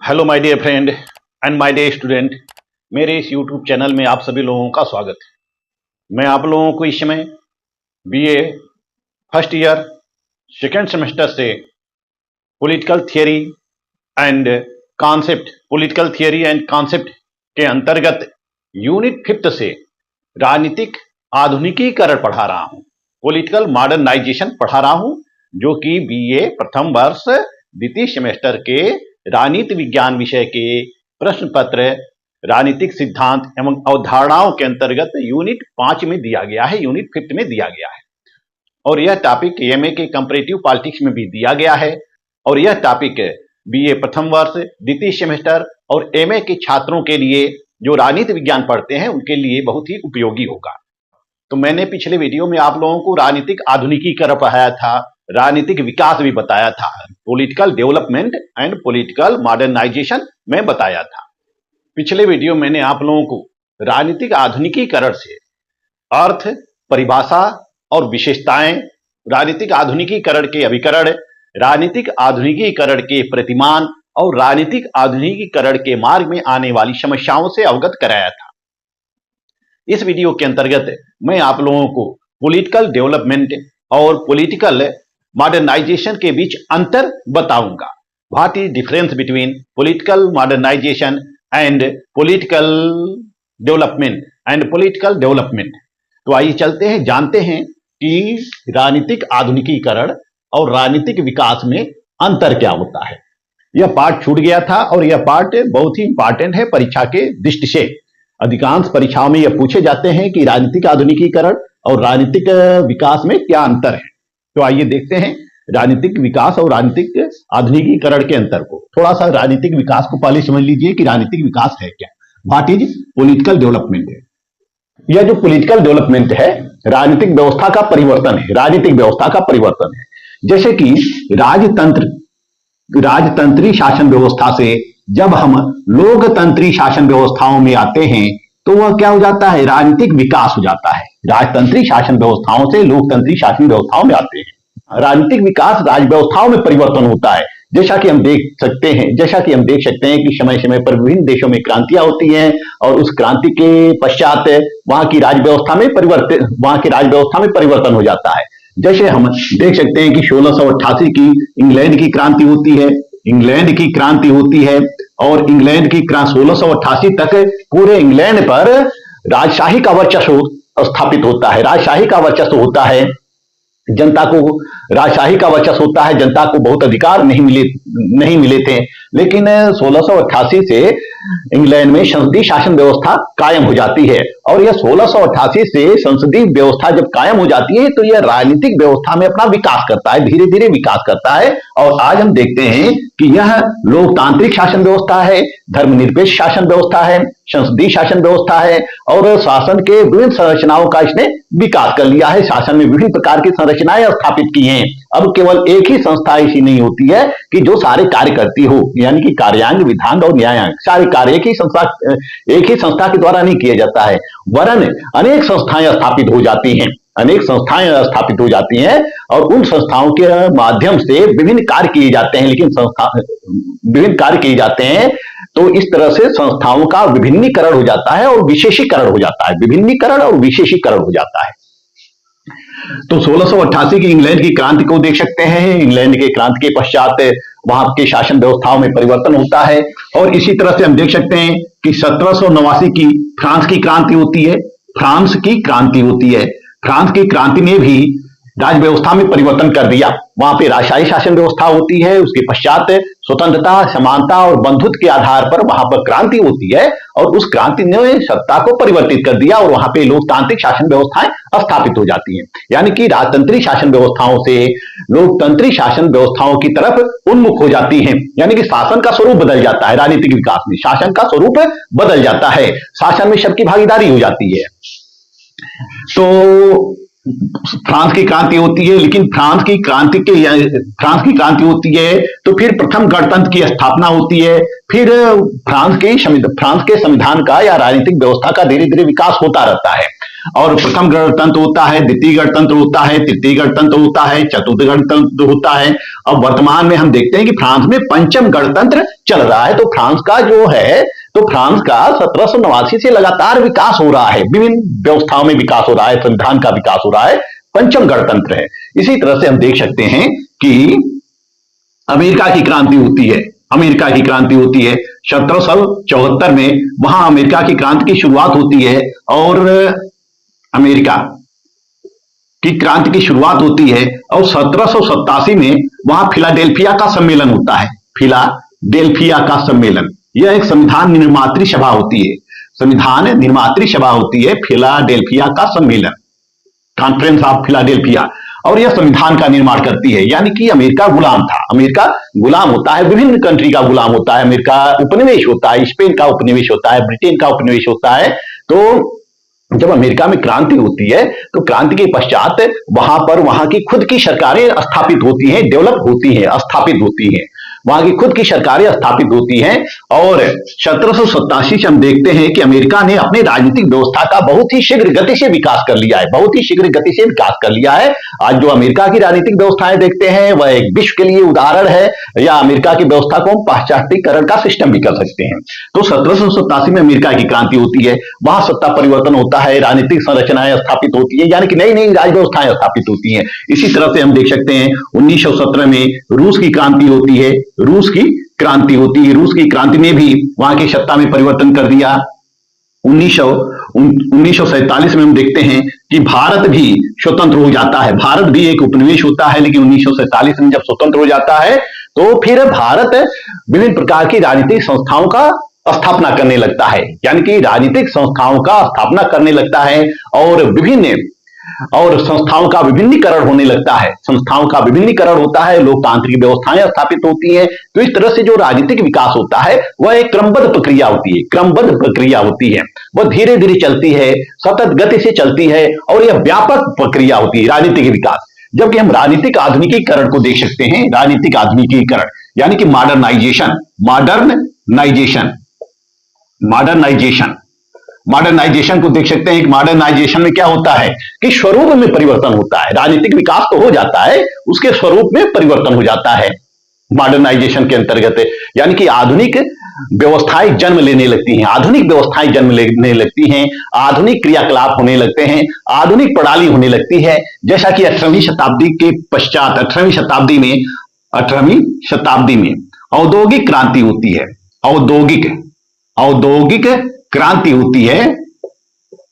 Hello my dear friend and my dear student, मेरे इस YouTube channel में आप सभी लोगों का स्वागत है। मैं आप लोगों को इस समय BA first year second semester से पॉलिटिकल थियरी एंड कॉन्सेप्ट के अंतर्गत यूनिट 5 से राजनीतिक आधुनिकीकरण पढ़ा रहा हूं, पॉलिटिकल मॉडर्नाइजेशन पढ़ा रहा हूं, जो कि बीए प्रथम वर्ष द्वितीय सेमेस्टर के राजनीति विज्ञान विषय के प्रश्न पत्र राजनीतिक सिद्धांत एवं अवधारणाओं के अंतर्गत यूनिट 5 में दिया गया है, यूनिट 5 में दिया गया है। और यह टॉपिक एमए के कंपैरेटिव पॉलिटिक्स में भी दिया गया है। और यह टॉपिक बीए प्रथम वर्ष द्वितीय सेमेस्टर और एमए के छात्रों के लिए जो राजनीति विज्ञान पढ़ते हैं उनके लिए बहुत ही उपयोगी होगा। तो मैंने पिछले वीडियो में आप लोगों को राजनीतिक आधुनिकीकरण पढ़ाया था, राजनीतिक विकास भी बताया था, political development and political modernisation में बताया था। पिछले वीडियो मैंने आप लोगों को राजनीतिक आधुनिकीकरण से अर्थ, परिभाषा और विशेषताएं, राजनीतिक आधुनिकीकरण के अभिकरण, राजनीतिक आधुनिकीकरण के प्रतिमान और राजनीतिक आधुनिकीकरण के मार्ग में आने वाली समस्याओं से अवगत कराया था। इस वीडियो के अंतर्गत मैं आप लोगों को पॉलिटिकल डेवलपमेंट और पॉलिटिकल मॉडर्नाइजेशन के बीच अंतर बताऊंगा। What is difference between political modernisation and political development. तो आइए चलते हैं, जानते हैं कि राजनीतिक आधुनिकीकरण और राजनीतिक विकास में अंतर क्या होता है। यह पार्ट छूट गया था और यह पार्ट बहुत ही इंपॉर्टेंट है परीक्षा के दृष्टि से। अधिकांश परीक्षाओं में यह पूछे जाते हैं कि राजनीतिक आधुनिकीकरण और राजनीतिक विकास में क्या अंतर है। तो आइए देखते हैं राजनीतिक विकास और राजनीतिक आधुनिकीकरण के अंतर को। थोड़ा सा राजनीतिक विकास को पहले समझ लीजिए कि राजनीतिक विकास है क्या। व्हाट इज पॉलिटिकल डेवलपमेंट है। यह जो पॉलिटिकल डेवलपमेंट है राजनीतिक व्यवस्था का परिवर्तन है, राजनीतिक व्यवस्था का परिवर्तन है। जैसे कि राजतंत्री शासन व्यवस्था से जब हम लोकतंत्री शासन व्यवस्थाओं में आते हैं तो वह क्या हो जाता है, राजनीतिक विकास हो जाता है। राजतंत्री शासन व्यवस्थाओं से लोकतंत्री शासन व्यवस्थाओं में आते हैं। राजनीतिक विकास राज व्यवस्थाओं में परिवर्तन होता है। जैसा कि हम देख सकते हैं कि समय समय पर विभिन्न देशों में क्रांतियां होती हैं और उस क्रांति के पश्चात वहां की राज व्यवस्था में परिवर्तन हो जाता है। जैसे हम देख सकते हैं कि 1688 की इंग्लैंड की क्रांति होती है, और इंग्लैंड की 1688 तक पूरे इंग्लैंड पर राजशाही का वर्चस्व स्थापित होता है। राजशाही का वर्चस्व होता है, जनता को बहुत अधिकार नहीं मिले थे। लेकिन 1688 से इंग्लैंड में संसदीय शासन व्यवस्था कायम हो जाती है। और यह 1688 से संसदीय व्यवस्था जब कायम हो जाती है तो यह राजनीतिक व्यवस्था में अपना विकास करता है, धीरे धीरे विकास करता है। और आज हम देखते हैं कि यह लोकतांत्रिक शासन व्यवस्था है, धर्मनिरपेक्ष शासन व्यवस्था है, संसदीय शासन व्यवस्था है और शासन के विभिन्न संरचनाओं का इसने विकास कर लिया है। शासन में विभिन्न प्रकार की संरचनाएं स्थापित की हैं। अब केवल एक ही संस्था ऐसी नहीं होती है कि जो सारे कार्य करती हो, यानी कि कार्यांग, विधान और न्यायांग सारे कार्य एक ही संस्था के द्वारा नहीं किया जाता है, वरन अनेक संस्थाएं स्थापित हो जाती हैं और उन संस्थाओं के माध्यम से विभिन्न कार्य किए जाते हैं। तो इस तरह से संस्थाओं का विभिन्नीकरण हो जाता है और विशेषीकरण हो जाता है। तो 1688 की इंग्लैंड की क्रांति को देख सकते हैं। इंग्लैंड के क्रांति के पश्चात वहां के शासन व्यवस्थाओं में परिवर्तन होता है। और इसी तरह से हम देख सकते हैं कि 1789 की फ्रांस की क्रांति होती है। फ्रांस की क्रांति ने भी राज व्यवस्था में परिवर्तन कर दिया। वहां पे राजशाही शासन व्यवस्था होती है, उसके पश्चात स्वतंत्रता, समानता और बंधुत्व के आधार पर वहां पर क्रांति होती है और उस क्रांति ने सत्ता को परिवर्तित कर दिया और वहां पे लोकतांत्रिक शासन व्यवस्थाएं स्थापित हो जाती हैं। यानी कि राजतंत्री शासन व्यवस्थाओं से लोकतंत्री शासन व्यवस्थाओं की तरफ उन्मुख हो जाती हैं। यानी कि शासन का स्वरूप बदल जाता है। राजनीतिक विकास में शासन का स्वरूप बदल जाता है, शासन में सबकी भागीदारी हो जाती है। तो फ्रांस की क्रांति होती है, लेकिन फ्रांस की क्रांति होती है तो फिर प्रथम गणतंत्र की स्थापना होती है। फिर फ्रांस के संविधान का या राजनीतिक व्यवस्था का धीरे धीरे विकास होता रहता है। और प्रथम गणतंत्र होता है, द्वितीय गणतंत्र होता है, तृतीय गणतंत्र होता है, चतुर्थ गणतंत्र होता है। अब वर्तमान में हम देखते हैं कि फ्रांस में पंचम गणतंत्र चल रहा है। तो फ्रांस का जो है, तो फ्रांस का 1789 से लगातार विकास हो रहा है, विभिन्न व्यवस्थाओं में विकास हो रहा है, संविधान का विकास हो रहा है, पंचम गणतंत्र है। इसी तरह से हम देख सकते हैं कि अमेरिका की क्रांति होती है, अमेरिका की क्रांति होती है 1774 में, वहां अमेरिका की क्रांति की शुरुआत होती है। और अमेरिका की क्रांति की शुरुआत होती है और 1787 में वहां फिलाडेल्फिया का सम्मेलन होता है, फिलाडेल्फिया का सम्मेलन। यह एक संविधान निर्मात्री सभा होती है, संविधान निर्मात्री सभा होती है, फिलाडेल्फिया का सम्मेलन, कॉन्फ्रेंस ऑफ फिलाडेल्फिया। और यह संविधान का निर्माण करती है। यानी कि अमेरिका गुलाम था, अमेरिका गुलाम होता है, विभिन्न कंट्री का गुलाम होता है, अमेरिका उपनिवेश होता है, स्पेन का उपनिवेश होता है, ब्रिटेन का उपनिवेश होता है। तो जब अमेरिका में क्रांति होती है तो क्रांति के पश्चात वहां पर वहां की खुद की सरकारें स्थापित होती हैं, डेवलप होती हैं, स्थापित होती हैं, वहां की खुद की सरकारें स्थापित होती हैं। और 1787 से हम देखते हैं कि अमेरिका ने अपनी राजनीतिक व्यवस्था का बहुत ही शीघ्र गति से विकास कर लिया है, बहुत ही शीघ्र गति से विकास कर लिया है। आज जो अमेरिका की राजनीतिक व्यवस्थाएं देखते हैं वह एक विश्व के लिए उदाहरण है, या अमेरिका की व्यवस्था को हम पाश्चात्यकरण का सिस्टम भी कर सकते हैं। तो 1787 में अमेरिका की क्रांति होती है, वहां सत्ता परिवर्तन होता है, राजनीतिक संरचनाएं स्थापित होती है, यानी कि नई नई राज व्यवस्थाएं स्थापित होती हैं। इसी तरह से हम देख सकते हैं 1917 में रूस की क्रांति होती है, रूस की क्रांति होती है, रूस की क्रांति ने भी वहां की सत्ता में परिवर्तन कर दिया। 1947 में हम देखते हैं कि भारत भी स्वतंत्र हो जाता है, भारत भी एक उपनिवेश होता है, लेकिन 1947 में जब स्वतंत्र हो जाता है तो फिर भारत विभिन्न प्रकार की राजनीतिक संस्थाओं का स्थापना करने लगता है, यानी कि राजनीतिक संस्थाओं का स्थापना करने लगता है और संस्थाओं का विभिन्नीकरण होने लगता है, संस्थाओं का विभिन्नीकरण होता है, लोकतांत्रिक व्यवस्थाएं स्थापित होती हैं। तो इस तरह से जो राजनीतिक विकास होता है वह एक क्रमबद्ध प्रक्रिया होती है, क्रमबद्ध प्रक्रिया होती है, वह धीरे धीरे चलती है, सतत गति से चलती है, और यह व्यापक प्रक्रिया होती है राजनीतिक विकास। जबकि हम राजनीतिक आधुनिकीकरण को देख सकते हैं, राजनीतिक आधुनिकीकरण यानी कि मॉडर्नाइजेशन, मॉडर्नाइजेशन, मॉडर्नाइजेशन, मॉडर्नाइजेशन को देख सकते हैं कि मॉडर्नाइजेशन में क्या होता है कि स्वरूप में परिवर्तन होता है, राजनीतिक विकास तो हो जाता है, उसके स्वरूप में परिवर्तन हो जाता है मॉडर्नाइजेशन के अंतर्गत। यानी कि आधुनिक व्यवस्थाएं जन्म लेने लगती हैं, आधुनिक व्यवस्थाएं जन्म लेने लगती हैं, आधुनिक क्रियाकलाप होने लगते हैं, आधुनिक प्रणाली होने लगती है। जैसा कि 18वीं शताब्दी के पश्चात 18वीं शताब्दी में औद्योगिक क्रांति होती है, औद्योगिक क्रांति होती है।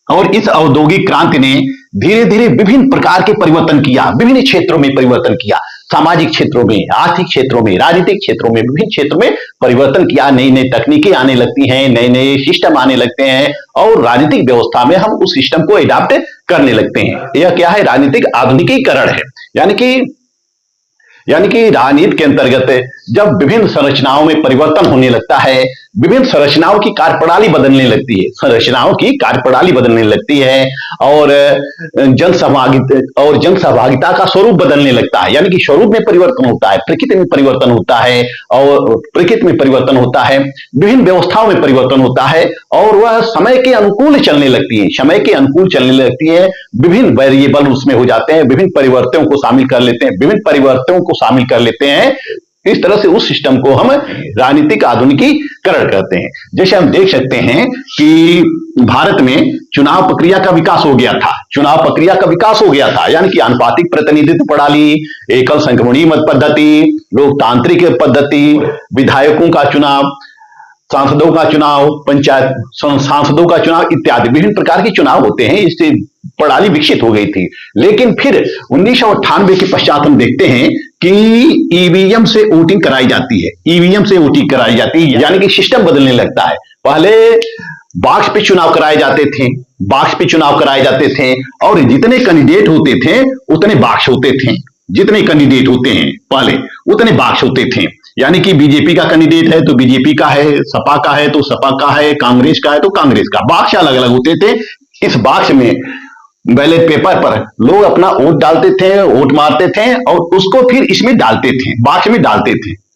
और इस औद्योगिक क्रांति ने धीरे धीरे विभिन्न प्रकार के परिवर्तन किया, विभिन्न क्षेत्रों में परिवर्तन किया, सामाजिक क्षेत्रों में, आर्थिक क्षेत्रों में, राजनीतिक क्षेत्रों में, विभिन्न क्षेत्रों में परिवर्तन किया। नई नई तकनीकें आने लगती हैं, नए नए सिस्टम आने लगते हैं, और राजनीतिक व्यवस्था में हम उस सिस्टम को एडॉप्ट करने लगते हैं। यह क्या है? राजनीतिक आधुनिकीकरण है। यानी कि राजनीति के अंतर्गत जब विभिन्न संरचनाओं में परिवर्तन होने लगता है, विभिन्न संरचनाओं की कार्यप्रणाली बदलने लगती है, संरचनाओं की कार्यप्रणाली बदलने लगती है, और जनसहभागिता का स्वरूप बदलने लगता है। यानी कि स्वरूप में परिवर्तन होता है, प्रकृति में परिवर्तन होता है, और प्रकृति में परिवर्तन होता है, विभिन्न व्यवस्थाओं में परिवर्तन होता है, और वह समय के अनुकूल चलने लगती है, समय के अनुकूल चलने लगती है। विभिन्न वेरिएबल उसमें हो जाते हैं, विभिन्न परिवर्तनों को शामिल कर लेते हैं, विभिन्न परिवर्तनों को शामिल कर लेते हैं। इस तरह से उस सिस्टम को हम राजनीतिक आधुनिकीकरण कहते हैं। जैसे हम देख सकते हैं कि भारत में चुनाव प्रक्रिया का विकास हो गया था, चुनाव प्रक्रिया का विकास हो गया था, यानी कि आनुपातिक प्रतिनिधित्व प्रणाली, एकल संक्रमणीय मत पद्धति, लोकतांत्रिक पद्धति, विधायकों का चुनाव, सांसदों का चुनाव, पंचायत सांसदों का चुनाव इत्यादि विभिन्न प्रकार के चुनाव होते हैं। इससे प्रणाली विकसित हो गई थी। लेकिन फिर 1998 के पश्चात हम देखते हैं कि ईवीएम से वोटिंग कराई जाती है, ईवीएम से वोटिंग कराई जाती है, यानी कि सिस्टम बदलने लगता है। पहले बॉक्स पे चुनाव कराए जाते थे, बॉक्स पे चुनाव कराए जाते थे, और जितने कैंडिडेट होते थे उतने बॉक्स होते थे, जितने कैंडिडेट होते हैं पहले उतने बॉक्स होते थे। यानी कि बीजेपी का कैंडिडेट है तो बीजेपी का है, सपा का है तो सपा का है, कांग्रेस का है तो कांग्रेस का, बॉक्स अलग अलग होते थे। इस बॉक्स में बैलेट पेपर पर लोग अपना वोट डालते थे, वोट मारते थे, और उसको फिर इसमें डालते थे, बॉक्स में डालते थे।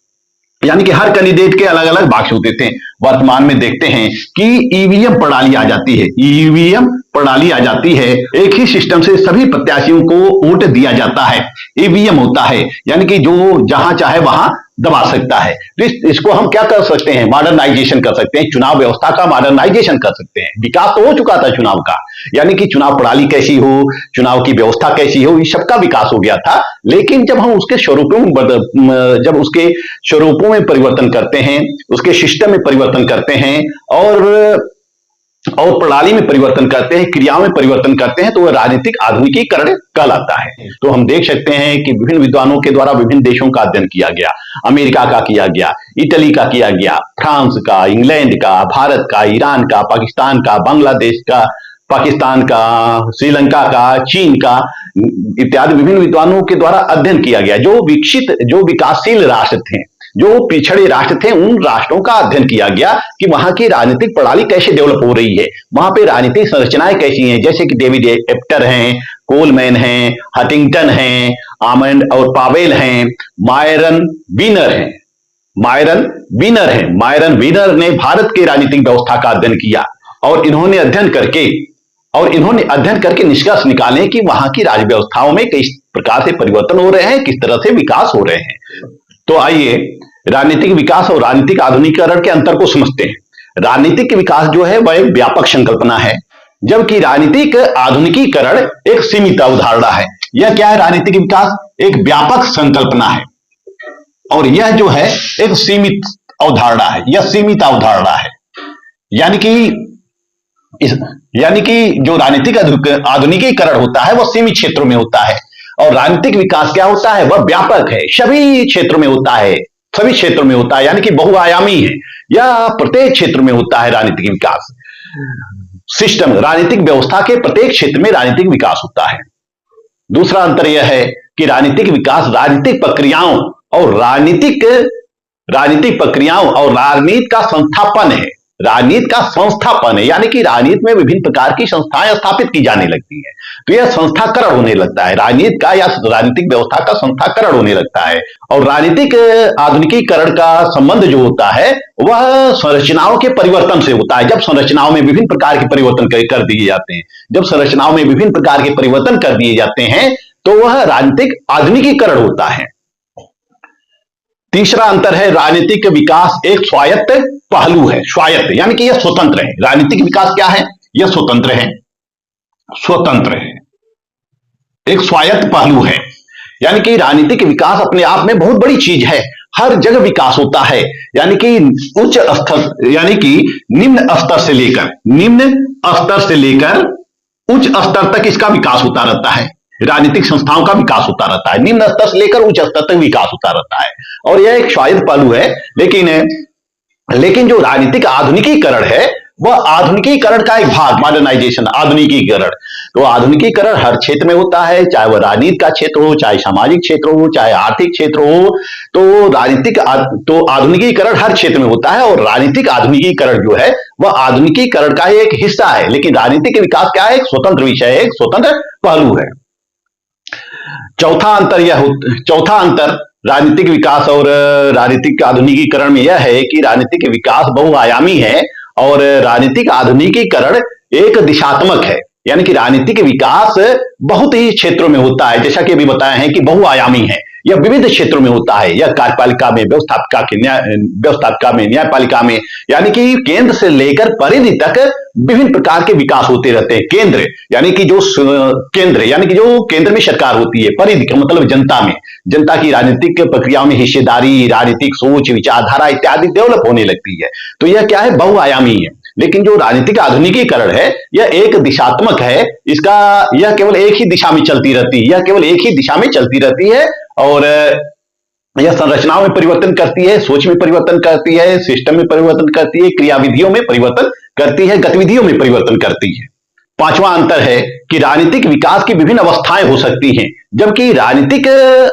यानी कि हर कैंडिडेट के अलग अलग बॉक्स होते थे। वर्तमान में देखते हैं कि ईवीएम प्रणाली आ जाती है, ईवीएम प्रणाली आ जाती है, एक ही सिस्टम से सभी प्रत्याशियों को वोट दिया जाता है, ईवीएम होता है, यानी कि जो जहां चाहे वहां दबा सकता है। तो इसको हम क्या कर सकते हैं, मॉडर्नाइजेशन कर सकते हैं, चुनाव व्यवस्था का मॉडर्नाइजेशन कर सकते हैं। विकास तो हो चुका था चुनाव का, यानी कि चुनाव प्रणाली कैसी हो, चुनाव की व्यवस्था कैसी हो, इस सबका विकास हो गया था। लेकिन जब हम उसके स्वरूपों में परिवर्तन करते हैं, उसके सिस्टम में परिवर्तन करते हैं और प्रणाली में परिवर्तन करते हैं, क्रियाओं में परिवर्तन करते हैं, तो वह राजनीतिक आधुनिकीकरण कहलाता है। तो हम देख सकते हैं कि विभिन्न विद्वानों के द्वारा विभिन्न देशों का अध्ययन किया गया, अमेरिका का किया गया, इटली का किया गया, फ्रांस का, इंग्लैंड का, भारत का, ईरान का, पाकिस्तान का, बांग्लादेश का, पाकिस्तान का, श्रीलंका का, चीन का इत्यादि विभिन्न विद्वानों के द्वारा अध्ययन किया गया। जो विकासशील राष्ट्र थे, जो पिछड़े राष्ट्र थे, उन राष्ट्रों का अध्ययन किया गया कि वहां की राजनीतिक प्रणाली कैसे डेवलप हो रही है, वहां पे राजनीतिक संरचनाएं कैसी हैं। जैसे कि डेविड एप्टर हैं, कोलमैन हैं, हटिंगटन हैं, आमंड और पावेल हैं, मायरन वीनर ने भारत के राजनीतिक व्यवस्था का अध्ययन किया और इन्होंने अध्ययन करके निष्कर्ष निकाले कि वहां की राज्य व्यवस्थाओं में किस प्रकार से परिवर्तन हो रहे हैं, किस तरह से विकास हो रहे हैं। तो आइए राजनीतिक विकास और राजनीतिक आधुनिकीकरण के अंतर को समझते हैं। राजनीतिक विकास जो है वह एक व्यापक संकल्पना है, जबकि राजनीतिक आधुनिकीकरण एक सीमित अवधारणा है। यह क्या है, राजनीतिक विकास एक व्यापक संकल्पना है और यह जो है एक सीमित अवधारणा है। यानी कि जो राजनीतिक आधुनिकीकरण होता है वह सीमित क्षेत्रों में होता है और राजनीतिक विकास क्या होता है, वह व्यापक है, सभी क्षेत्रों में होता है, यानी कि बहुआयामी है, यह प्रत्येक क्षेत्र में होता है। राजनीतिक विकास सिस्टम, राजनीतिक व्यवस्था के प्रत्येक क्षेत्र में राजनीतिक विकास होता है। दूसरा अंतर यह है कि राजनीतिक विकास राजनीतिक प्रक्रियाओं और राजनीति का संस्थापन है, यानी कि राजनीति में विभिन्न प्रकार की संस्थाएं स्थापित की जाने लगती है। तो यह संस्थाकरण होने लगता है, राजनीति का या राजनीतिक व्यवस्था का संस्थाकरण होने लगता है। और राजनीतिक आधुनिकीकरण का संबंध जो होता है वह संरचनाओं के परिवर्तन से होता है। जब संरचनाओं में विभिन्न प्रकार के परिवर्तन कर दिए जाते हैं, तो वह राजनीतिक आधुनिकीकरण होता है। तीसरा अंतर है, राजनीतिक विकास एक स्वायत्त पहलू है। स्वायत्त यानी कि यह स्वतंत्र है। राजनीतिक विकास क्या है, यह स्वतंत्र है, एक स्वायत्त पहलू है। यानी कि राजनीतिक विकास अपने आप में बहुत बड़ी चीज है, हर जगह विकास होता है, यानी कि निम्न स्तर से लेकर उच्च स्तर तक इसका विकास होता रहता है। राजनीतिक संस्थाओं का विकास होता रहता है, निम्न स्तर से लेकर उच्च स्तर तक विकास होता रहता है और यह एक स्वायत्त पहलू है। लेकिन जो राजनीतिक आधुनिकीकरण है वह आधुनिकीकरण का एक भाग, मॉडर्नाइजेशन, आधुनिकीकरण। तो आधुनिकीकरण हर क्षेत्र में होता है, चाहे वह राजनीति का क्षेत्र हो, चाहे सामाजिक क्षेत्र हो, चाहे आर्थिक क्षेत्र हो। तो आधुनिकीकरण हर क्षेत्र में होता है और राजनीतिक आधुनिकीकरण जो है वह आधुनिकीकरण का एक हिस्सा है। लेकिन राजनीतिक विकास क्या है, एक स्वतंत्र विषय है, एक स्वतंत्र पहलू है। चौथा अंतर राजनीतिक विकास और राजनीतिक आधुनिकीकरण में यह है कि राजनीतिक विकास बहुआयामी है और राजनीतिक आधुनिकीकरण एक दिशात्मक है। यानी कि राजनीतिक विकास बहुत ही क्षेत्रों में होता है, जैसा कि अभी बताया है कि बहुआयामी है, यह विविध क्षेत्रों में होता है। यह कार्यपालिका में, व्यवस्थापिका में, न्यायपालिका में, यानी कि केंद्र से लेकर परिधि तक विभिन्न प्रकार के विकास होते रहते हैं। केंद्र यानी कि जो केंद्र में सरकार होती है, परिधि का मतलब जनता की राजनीतिक प्रक्रियाओं में हिस्सेदारी, राजनीतिक सोच, विचारधारा इत्यादि डेवलप होने लगती है। तो यह क्या है, बहुआयामी है। लेकिन जो राजनीतिक आधुनिकीकरण है यह एक दिशात्मक है, यह केवल एक ही दिशा में चलती रहती है और यह संरचनाओं में परिवर्तन करती है, सोच में परिवर्तन करती है, सिस्टम में परिवर्तन करती है, क्रियाविधियों में परिवर्तन करती है, गतिविधियों में परिवर्तन करती है। पांचवा अंतर है कि राजनीतिक विकास की विभिन्न अवस्थाएं हो सकती हैं, जबकि राजनीतिक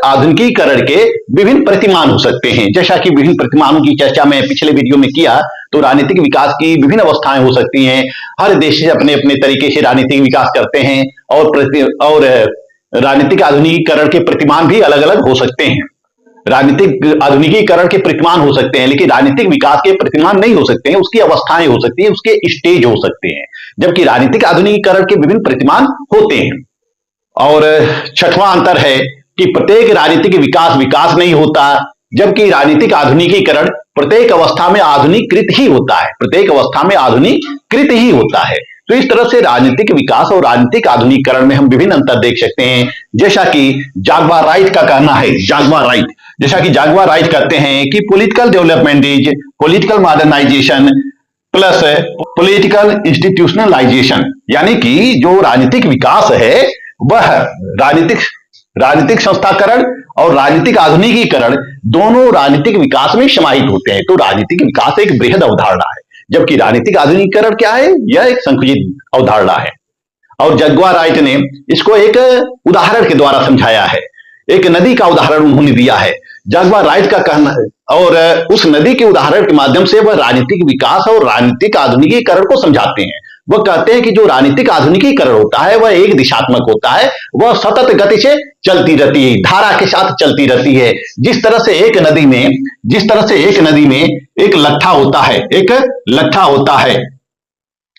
आधुनिकीकरण के विभिन्न प्रतिमान हो सकते हैं। जैसा कि विभिन्न प्रतिमानों की चर्चा मैं पिछले वीडियो में किया, तो राजनीतिक विकास की विभिन्न अवस्थाएं हो सकती हैं। हर देश अपने अपने तरीके से राजनीतिक विकास करते हैं और राजनीतिक आधुनिकीकरण के प्रतिमान भी अलग अलग हो सकते हैं। राजनीतिक आधुनिकीकरण के प्रतिमान हो सकते हैं, लेकिन राजनीतिक विकास के प्रतिमान नहीं हो सकते हैं। उसकी अवस्थाएं हो सकती है, उसके स्टेज हो सकते हैं, जबकि राजनीतिक आधुनिकीकरण के विभिन्न प्रतिमान होते हैं। और छठवां अंतर है कि प्रत्येक राजनीतिक विकास विकास नहीं होता, जबकि राजनीतिक आधुनिकीकरण प्रत्येक अवस्था में आधुनिकीकृत ही होता है, प्रत्येक अवस्था में आधुनिकीकृत ही होता है। तो इस तरह से राजनीतिक विकास और राजनीतिक आधुनिकीकरण में हम विभिन्न अंतर देख सकते हैं। जैसा कि जागवार राइट का कहना है, जागवार राइट, जैसा कि जागवार राइट कहते हैं कि political development is political modernisation plus political institutionalisation, यानी कि जो राजनीतिक विकास है वह राजनीतिक संस्थाकरण और राजनीतिक आधुनिकीकरण दोनों राजनीतिक विकास में समाहित होते हैं। तो राजनीतिक विकास एक बृहद अवधारणा है, जबकि राजनीतिक आधुनिकीकरण क्या है, यह एक संकुचित अवधारणा है। और जागवार राइट ने इसको एक उदाहरण के द्वारा समझाया है, एक नदी का उदाहरण उन्होंने दिया है। जागवार राइट का कहना है, और उस नदी के उदाहरण के माध्यम से वह राजनीतिक विकास और राजनीतिक आधुनिकीकरण को समझाते हैं। वह कहते हैं कि जो राजनीतिक आधुनिकीकरण होता है वह एक दिशात्मक होता है, वह सतत गति से चलती रहती है, धारा के साथ चलती रहती है। जिस तरह से एक नदी में एक लट्ठा होता है, एक लट्ठा होता है,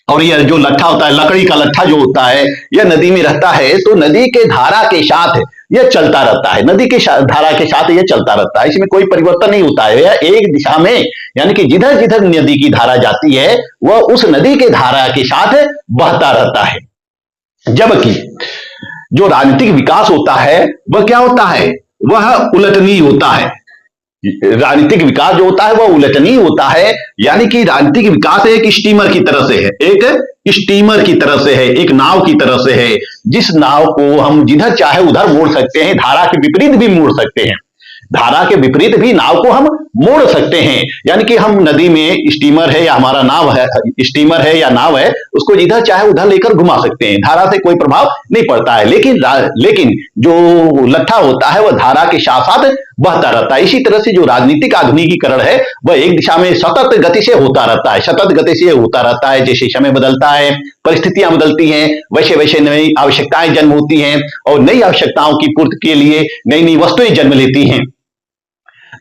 और यह जो लट्ठा होता है, लकड़ी का लट्ठा जो होता है, यह नदी में रहता है, तो नदी के धारा के साथ यह चलता रहता है, नदी के धारा के साथ यह चलता रहता है, इसमें कोई परिवर्तन नहीं होता है। यह एक दिशा में, यानी कि जिधर जिधर नदी की धारा जाती है वह उस नदी के धारा के साथ बहता रहता है। जबकि जो राजनीतिक विकास होता है वह क्या होता है, वह उलटनी होता है। राजनीतिक विकास जो होता है वह उलटनी होता है, यानी कि राजनीतिक विकास एक स्टीमर की तरह से है, एक स्टीमर की तरह से है, एक नाव की तरह से है, जिस नाव को हम जिधर चाहे उधर मोड़ सकते हैं, धारा के विपरीत भी मोड़ सकते हैं, धारा के विपरीत भी नाव को हम मोड़ सकते हैं। यानी कि हम नदी में स्टीमर है या हमारा नाव है, स्टीमर है या नाव है, उसको जिधर चाहे उधर लेकर घुमा सकते हैं, धारा से कोई प्रभाव नहीं पड़ता है। लेकिन जो लट्ठा होता है वह धारा के साथ साथ बहता रहता है। इसी तरह से जो राजनीतिक आधुनिकीकरण है वह एक दिशा में सतत गति से होता रहता है, सतत गति से होता रहता है। जैसे समय बदलता है, परिस्थितियां बदलती हैं, वैसे वैसे नई आवश्यकताएं जन्म होती हैं, और नई आवश्यकताओं की पूर्ति के लिए नई नई वस्तुएं जन्म लेती हैं।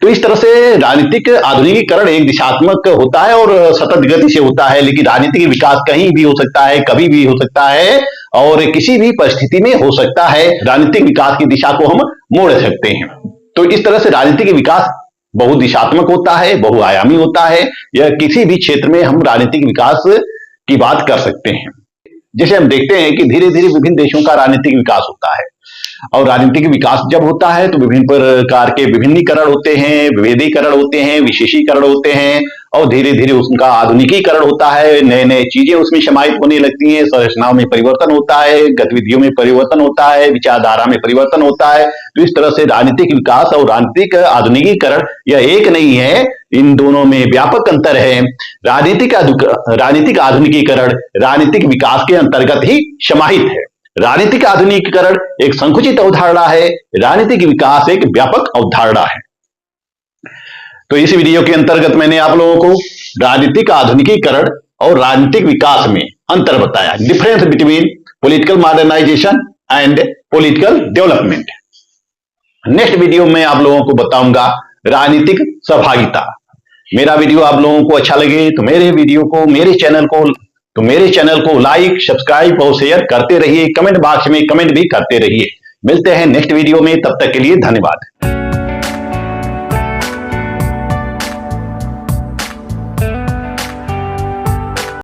तो इस तरह से राजनीतिक आधुनिकीकरण एक दिशात्मक होता है और सतत गति से होता है, लेकिन राजनीतिक विकास कहीं भी हो सकता है, कभी भी हो सकता है, और किसी भी परिस्थिति में हो सकता है। राजनीतिक विकास की दिशा को हम मोड़ सकते हैं। तो इस तरह से राजनीतिक विकास बहुदिशात्मक होता है, बहुआयामी होता है। यह किसी भी क्षेत्र में हम राजनीतिक विकास की बात कर सकते हैं। जैसे हम देखते हैं कि धीरे धीरे विभिन्न देशों का राजनीतिक विकास होता है, और राजनीतिक विकास जब होता है तो विभिन्न प्रकार के विभिन्नीकरण होते हैं, विभेदीकरण होते हैं, विशेषीकरण होते हैं, और धीरे धीरे उसका आधुनिकीकरण होता है, नए नए चीजें उसमें समाहित होने लगती हैं, संरचनाओं में परिवर्तन होता है, गतिविधियों में परिवर्तन होता है, विचारधारा में परिवर्तन होता है। तो इस तरह से राजनीतिक विकास और राजनीतिक आधुनिकीकरण यह एक नहीं है, इन दोनों में व्यापक अंतर है। राजनीतिक आधुनिकीकरण राजनीतिक विकास के अंतर्गत ही समाहित है। राजनीतिक आधुनिकीकरण एक संकुचित अवधारणा है, राजनीतिक विकास एक व्यापक अवधारणा है। तो इस वीडियो के अंतर्गत मैंने आप लोगों को राजनीतिक आधुनिकीकरण और राजनीतिक विकास में अंतर बताया, difference between political modernisation and political development. Next video में आप लोगों को बताऊंगा राजनीतिक सहभागिता। मेरा वीडियो आप लोगों को अच्छा लगे तो मेरे चैनल को लाइक, सब्सक्राइब और शेयर करते रहिए, कमेंट बॉक्स में कमेंट भी करते रहिए। मिलते हैं नेक्स्ट वीडियो में, तब तक के लिए धन्यवाद।